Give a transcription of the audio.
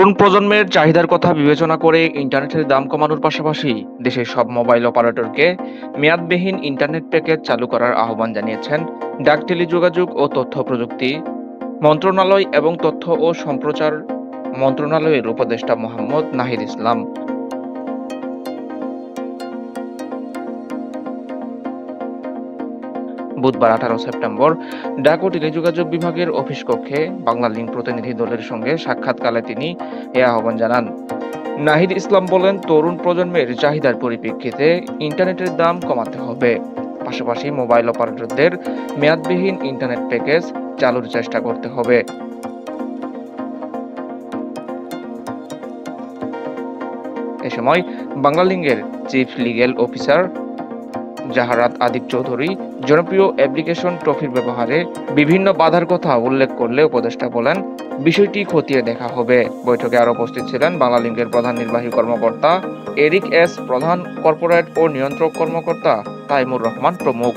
তরুণ প্রজন্মের চাহিদার কথা বিবেচনা করে ইন্টারনেটের দাম কমানোর পাশাপাশি দেশের সব মোবাইল অপারেটরকে মেয়াদবিহীন ইন্টারনেট প্যাকেজ চালু করার আহ্বান জানিয়েছেন ডাক, টেলিযোগাযোগ ও তথ্য প্রযুক্তি মন্ত্রণালয় এবং তথ্য ও সম্প্রচার মন্ত্রণালয়ের উপদেষ্টা মোহাম্মদ নাহিদ ইসলাম। বুধবার 18 সেপ্টেম্বর ডাক ও টেলিযোগাযোগ বিভাগের অফিস কক্ষে বাংলালিংক প্রতিনিধি দলের সঙ্গে সাক্ষাৎকালে তিনি এ আহ্বান জানান। নাহিদ ইসলাম বলেন, তরুণ প্রজন্মের চাহিদার পরিপ্রেক্ষিতে ইন্টারনেটের দাম কমাতে হবে, পাশাপাশি মোবাইল অপারেটরদের মেয়াদবিহীন ইন্টারনেট প্যাকেজ চালুর চেষ্টা করতে হবে। এ সময় বাংলালিংকের chief legal officer Zaharat Adib Chowdhury জনপ্রিয় অ্যাপ্লিকেশন ট্রফির ব্যবহারে বিভিন্ন বাধার কথা উল্লেখ করলে উপদেষ্টা বলেন, বিষয়টি খতিয়ে দেখা হবে। বৈঠকে আরো উপস্থিত ছিলেন বাংলালিংকের প্রধান নির্বাহী কর্মকর্তা এরিক এস, প্রধান কর্পোরেট ও নিয়ন্ত্রক কর্মকর্তা তাইমুর রহমান প্রমুখ।